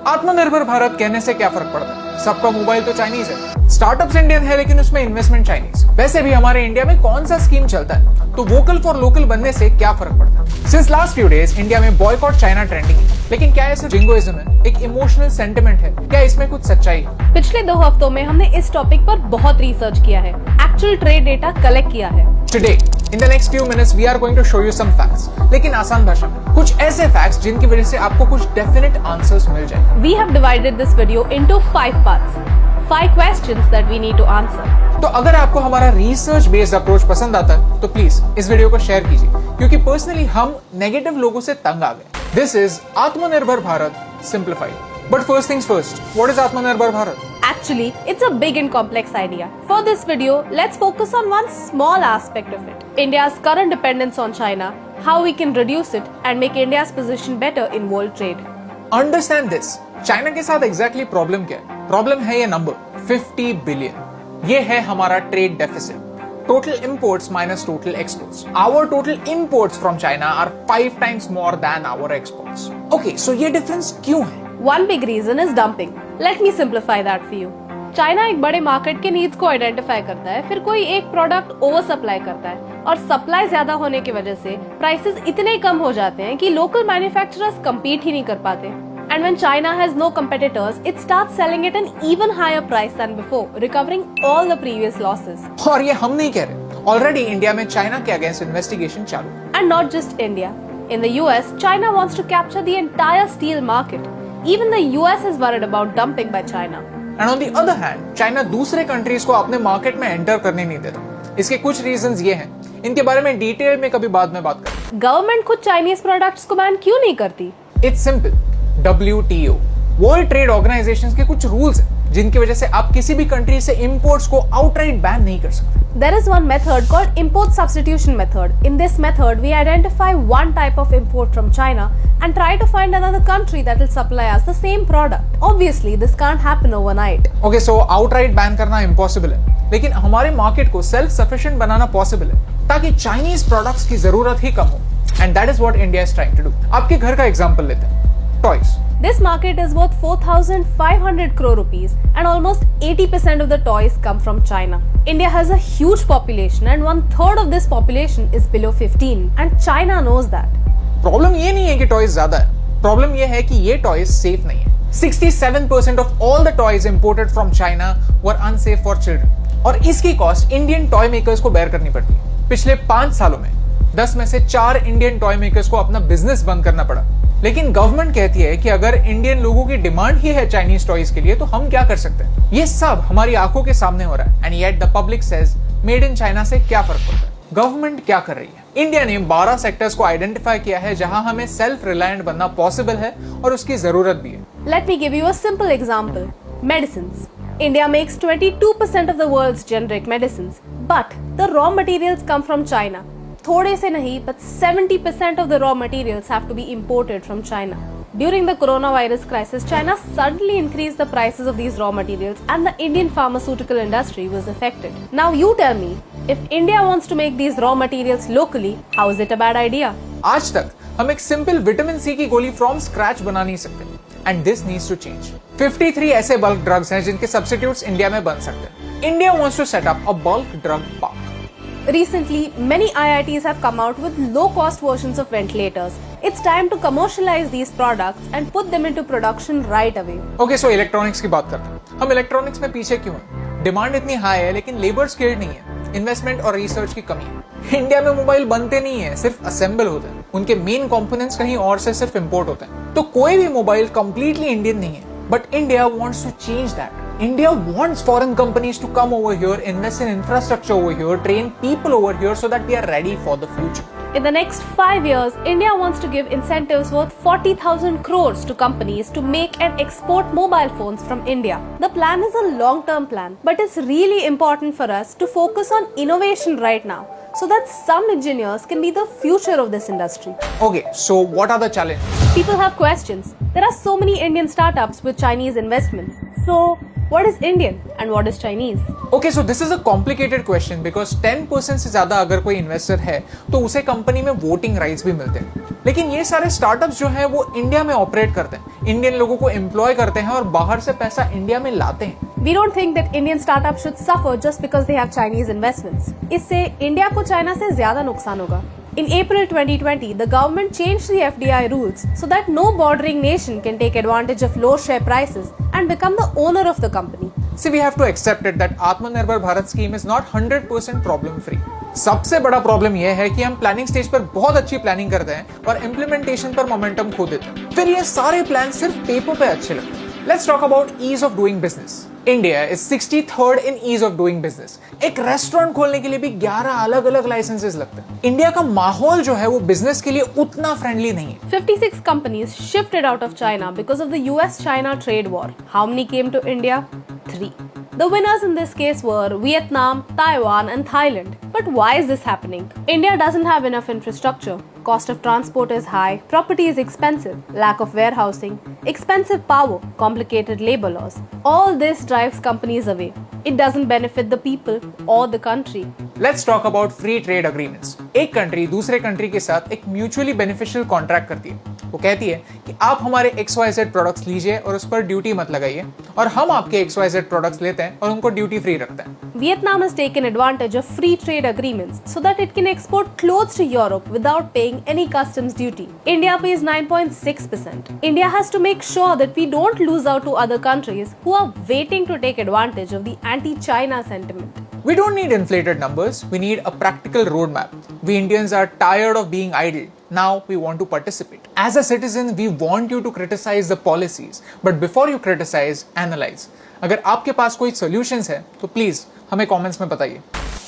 आत्मनिर्भर भारत कहने से क्या फर्क पड़ता है? सबका मोबाइल तो चाइनीज है, स्टार्टअप्स इंडियन है लेकिन उसमें इन्वेस्टमेंट चाइनीज। वैसे भी हमारे इंडिया में कौन सा स्कीम चलता है, तो वोकल फॉर लोकल बनने से क्या फर्क पड़ता है? Since last few days India में बॉयकॉट चाइना ट्रेंडिंग है, लेकिन क्या ऐसा जिंगोइज्म है, एक इमोशनल सेंटिमेंट है? क्या इसमें कुछ सच्चाई है? पिछले 2 हफ्तों में हमने इस टॉपिक पर बहुत रिसर्च किया है, एक्चुअल ट्रेड डेटा कलेक्ट किया है। Today, in the next few minutes, we are going to show you some facts, लेकिन आसान भाषा में कुछ ऐसे facts जिनकी वजह से आपको कुछ definite answers मिल जाए। We have divided this video into 5 parts, 5 questions that we need to answer. तो अगर आपको हमारा रिसर्च बेस्ड अप्रोच पसंद आता है तो प्लीज इस वीडियो को शेयर कीजिए, क्योंकि पर्सनली हम नेगेटिव लोगों से तंग आ गए। दिस इज आत्मनिर्भर Bharat simplified. But first things first, what is आत्मनिर्भर Bharat? Actually, it's a big and complex idea. For this video, let's focus on one small aspect of it. India's current dependence on China, how we can reduce it and make India's position better in world trade. Understand this. China के साथ exactly problem क्या है? Problem है ये number 50 billion. ये है हमारा trade deficit, total imports minus total exports. Our total imports from China are 5 times more than our exports. Okay, so ये difference क्यों है? One big reason is dumping. Let me simplify that for you. China एक बड़े market के needs को identify करता है, फिर कोई एक प्रोडक्ट ओवर सप्लाई करता है और सप्लाई ज्यादा होने की वजह से प्राइसेस इतने कम हो जाते हैं कि लोकल मैन्युफैक्चरर्स compete ही नहीं कर पाते। And when China has no competitors, it starts selling at an even higher price than before, recovering all the previous losses. और ये हम नहीं कह रहे, ऑलरेडी इंडिया में चाइना के अगेंस्ट इन्वेस्टिगेशन चालू। And not just India. In the US, China wants to capture the entire steel market. Even the US is worried about dumping by China. And on the other hand, China दूसरे countries को अपने market में enter करने नहीं देता। इसके कुछ reasons ये हैं, इनके बारे में डिटेल में कभी बाद में बात करें। गवर्नमेंट खुद चाइनीज प्रोडक्ट्स को बैन क्यों नहीं करती? It's simple, WTO world trade organisation के कुछ रूल्स हैं जिनकी वजह से आप किसी भी कंट्री से इंपोर्ट्स को आउटराइट बैन नहीं कर सकते। There is one method called import substitution method. In this method, we identify one type of import from China and try to find another country that will supply us the same product. Obviously, this can't happen overnight. Okay, so outright ban करना impossible है, लेकिन हमारे market को self sufficient बनाना possible है ताकि Chinese products की जरूरत ही कम हो। And that is what India is trying to do. आपके घर का एग्जांपल लेते हैं, toys. This market is worth 4,500 crore rupees and almost 80% of the toys come from China. India has a huge population and 1/3 of this population is below 15 and China knows that. Problem ये नहीं है कि toys ज्यादा है, problem ये है कि ये टॉयज सेफ नहीं है। 67% of all the toys imported from China were unsafe for children और इसकी कॉस्ट इंडियन टॉय मेकर्स को बेयर करनी पड़ती है। पिछले 5 सालों में 10 में से 4 इंडियन टॉय मेकर्स को अपना बिजनेस बंद करना पड़ा। लेकिन गवर्नमेंट कहती है कि अगर इंडियन लोगों की डिमांड ही है चाइनीज टॉयज के लिए तो हम क्या कर सकते हैं? ये सब हमारी आंखों के सामने हो रहा है। And yet the public says made in China से क्या फर्क पड़ता है? गवर्नमेंट क्या कर रही है? इंडिया ने 12 सेक्टर्स को आइडेंटिफाई किया है जहां हमें सेल्फ रिलायंट बनना पॉसिबल है और उसकी जरूरत भी है। Let me give you a simple example. Medicines. India makes 22% of the world's generic medicines, but the raw materials come from China. थोड़े से नहीं, but 70% of the raw materials have to be imported from China. During the coronavirus crisis, China suddenly increased the prices of these raw materials and the Indian pharmaceutical industry was affected. Now you tell me, if India wants to make these raw materials locally, how is it a bad idea? आज तक हम एक simple vitamin C की गोली from scratch बना नहीं सकते and this needs to change. 53 ऐसे बल्क ड्रग्स हैं जिनके सब्स्टिट्यूट्स इंडिया में बन सकते हैं। India wants to set up a bulk drug park. Recently, many IITs have come out with low-cost versions of ventilators. It's time to commercialize these products and put them into production right away. Okay, so electronics की बात करते हैं। हम electronics में पीछे क्यों हैं? Demand इतनी हाई है लेकिन लेबर स्किल्ड नहीं है, इन्वेस्टमेंट और रिसर्च की कमी है। इंडिया में मोबाइल बनते नहीं है, सिर्फ असेंबल होते हैं। उनके मेन कंपोनेंट्स कहीं और से सिर्फ इंपोर्ट होते हैं। तो कोई भी मोबाइल कंप्लीटली इंडियन नहीं है, but India wants to change that. India wants foreign companies to come over here, invest in infrastructure over here, train people over here so that we are ready for the future. In the next 5 years, India wants to give incentives worth 40,000 crores to companies to make and export mobile phones from India. The plan is a long-term plan, but it's really important for us to focus on innovation right now so that some engineers can be the future of this industry. Okay, so what are the challenges? People have questions. There are so many Indian startups with Chinese investments. So, What is Indian and what is Chinese? Okay, so this is a complicated question because 10% से ज्यादा अगर कोई investor है तो उसे company में voting rights भी मिलते हैं। लेकिन ये सारे स्टार्टअप्स जो है वो इंडिया में ऑपरेट करते हैं, इंडियन लोगों को एम्प्लॉय करते हैं और बाहर से पैसा इंडिया में लाते हैं। We don't think that Indian startups should suffer just because they have Chinese investments. इससे इंडिया को चाइना से ज्यादा नुकसान होगा। In April 2020, the government changed the FDI rules so that no bordering nation can take advantage of low share prices and become the owner of the company. See, we have to accept it that Atmanirbhar Bharat scheme is not 100% problem free. सबसे बड़ा problem यह है कि हम planning stage पर बहुत अच्छी planning करते हैं और इम्प्लीमेंटेशन पर मोमेंटम खो देते हैं। फिर ये सारे प्लान सिर्फ पेपर पे अच्छे लगते हैं। Let's talk about ease of doing business. India is 63rd in ease of doing business. एक रेस्टोरेंट खोलने के लिए भी 11 अलग अलग लाइसेंसेस लगते हैं। इंडिया का माहौल जो है वो बिजनेस के लिए उतना फ्रेंडली नहीं है। 56 companies shifted out of China because of the US-China trade war. How many came to India? 3. The winners in this case were Vietnam, Taiwan and Thailand. But why is this happening? India doesn't have enough infrastructure. Cost of transport is high, property is expensive, lack of warehousing, expensive power, complicated labor laws. All this drives companies away. It doesn't benefit the people or the country. Let's talk about free trade agreements. एक country दूसरे country के साथ एक mutually beneficial contract करती है। वो कहती है कि आप हमारे XYZ प्रोडक्ट्स लीजिए और उस पर ड्यूटी मत लगाइए, और हम आपके XYZ प्रोडक्ट्स लेते हैं और उनको ड्यूटी फ्री रखते हैं। Vietnam has taken advantage of free trade agreements so that it can export clothes to Europe without paying any customs duty. India pays 9.6%. India has to make sure that we don't lose out to other countries who are waiting to take advantage of the anti-China sentiment. We don't need inflated numbers, we need a practical roadmap. We Indians are tired of being idle. Now we want to participate. As a citizen, we want you to criticize the policies. But before you criticize, analyze. अगर आपके पास कोई solutions है तो please हमें comments में बताइए।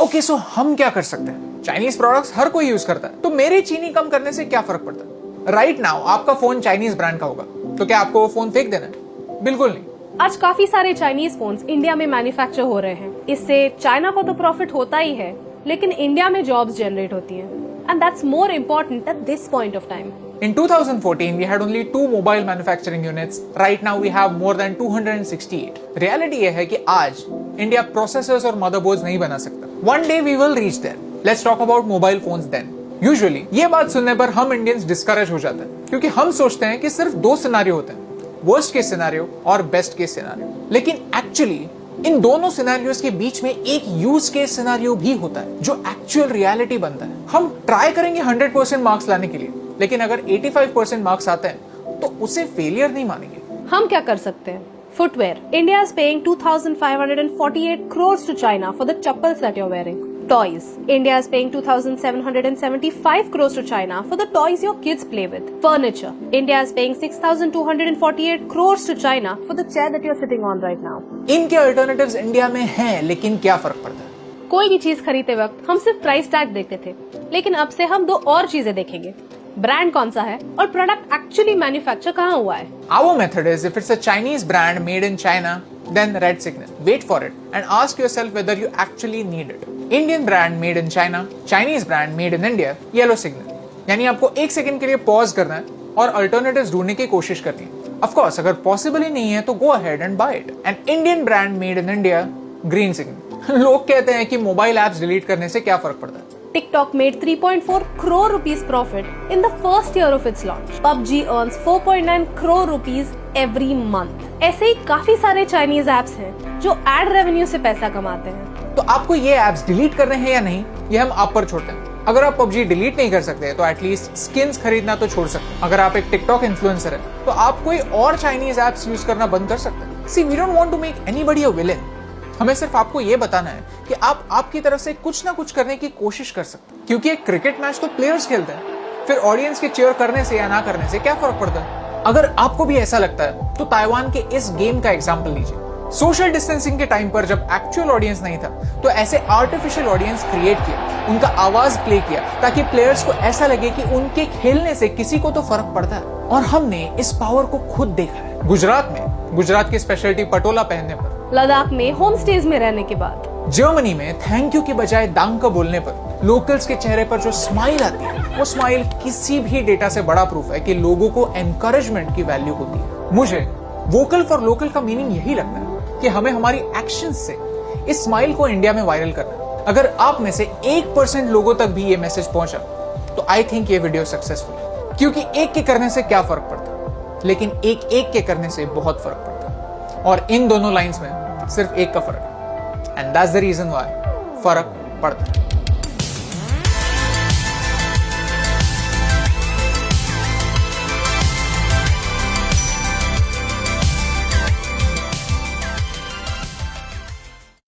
Okay, so हम क्या कर सकते हैं? Chinese products हर कोई यूज करता है, तो मेरी चीनी कम करने से क्या फर्क पड़ता है? Right now आपका फोन चाइनीज ब्रांड का होगा, तो क्या आपको वो फोन फेंक देना है? बिल्कुल नहीं। आज काफी सारे चाइनीज फोन्स इंडिया में मैन्युफैक्चर हो रहे हैं। इससे चाइना को तो प्रॉफिट होता ही है, लेकिन इंडिया में जॉब्स जनरेट होती हैं, and that's more important at this point of time. In 2014, we had only 2 mobile manufacturing units. Right now, we have more than 268. Reality ये है कि आज इंडिया प्रोसेसर्स और मदरबोर्ड्स नहीं बना सकता. One day we will reach there. Let's talk about mobile phones then. Usually, ये बात सुनने पर हम इंडियंस डिस्करेज हो जाते हैं, क्योंकि हम सोचते हैं कि सिर्फ 2 सिनेरियो होते हैं, वर्स्ट केस सिनेरियो और बेस्ट केस सिनेरियो. लेकिन एक्चुअली इन दोनों सिनेरियोस के बीच में एक यूज केस सिनेरियो भी होता है जो एक्चुअल रियलिटी बनता है. हम ट्राई करेंगे 100% मार्क्स लाने के लिए, लेकिन अगर 85% मार्क्स आते हैं तो उसे फेलियर नहीं मानेंगे. हम क्या कर सकते हैं? Footwear. India is paying 2,548 crores to China for the chappals that you're wearing. Toys. India is paying 2,775 crores to China for the toys your kids play with. Furniture. India is paying 6,248 crores to China for the chair that you're sitting on right now. इनके alternatives India में हैं, लेकिन क्या फर्क पड़ता है? कोई भी चीज खरीदते वक्त हम सिर्फ प्राइस टैग देखते थे, लेकिन अब से हम 2 और चीजें देखेंगे. ब्रांड कौन सा है और प्रोडक्ट एक्चुअली मैन्युफैक्चर कहाँ हुआ है. Our method is, if it's a Chinese brand made in China, then red signal. Wait for it and ask yourself whether you actually need it. Indian brand made in China, Chinese brand made in India, yellow signal. यानी आपको 1 second के लिए pause करना है और alternatives ढूंढने की कोशिश करनी है. Of course, अगर पॉसिबल ही नहीं है तो go ahead and buy it. An Indian brand made in India, green signal. लोग कहते हैं कि मोबाइल एप्स डिलीट करने से क्या फर्क पड़ता है. TikTok made 3.4 crore rupees profit in the first year of its launch. PUBG earns 4.9 crore rupees every month. ऐसे ही काफी सारे चाइनीज एप्स हैं जो एड रेवेन्यू से पैसा कमाते हैं. तो आपको ये एप्स डिलीट करने हैं या नहीं, ये हम आप पर छोड़ते हैं. अगर आप PUBG डिलीट नहीं कर सकते तो एटलीस्ट स्किन्स खरीदना तो छोड़ सकते हैं. अगर आप एक टिकटॉक इन्फ्लुएंसर है तो आप कोई और चाइनीज एप्स यूज करना बंद कर सकते हैं. See, we don't want to make anybody a villain. हमें सिर्फ आपको ये बताना है कि आप आपकी तरफ से कुछ ना कुछ करने की कोशिश कर सकते हैं, क्योंकि एक क्रिकेट मैच तो प्लेयर्स खेलते हैं. फिर ऑडियंस के चीयर करने से या ना करने से क्या फर्क पड़ता है. अगर आपको भी ऐसा लगता है तो ताइवान के इस गेम का एग्जांपल लीजिए. सोशल डिस्टेंसिंग के टाइम पर जब एक्चुअल ऑडियंस नहीं था तो ऐसे आर्टिफिशियल ऑडियंस क्रिएट किया, उनका आवाज प्ले किया ताकि प्लेयर्स को ऐसा लगे कि उनके खेलने से किसी को तो फर्क पड़ता है. और हमने इस पावर को खुद देखा है गुजरात में, गुजरात की स्पेशलिटी पटोला पहनने पर, लद्दाख में होम स्टेज में रहने के बाद, जर्मनी में थैंक यू की बजाय दांग बोलने पर लोकल्स के चेहरे पर जो स्माइल आती है, वो स्माइल किसी भी डेटा से बड़ा प्रूफ है कि लोगों को एनकरेजमेंट की वैल्यू होती है. मुझे वोकल फॉर लोकल का मीनिंग यही लगता है कि कि हमें हमारी एक्शन से इस स्माइल को इंडिया में वायरल करना है। अगर आप में से 1% लोगों तक भी ये मैसेज पहुंचा तो आई थिंक ये वीडियो सक्सेसफुल है, क्योंकि एक के करने से क्या फर्क पड़ता है, लेकिन एक के करने से बहुत फर्क पड़ता है। और इन दोनों लाइंस में सिर्फ एक का फर्क है, and that's the reason why फर्क पड़ता है।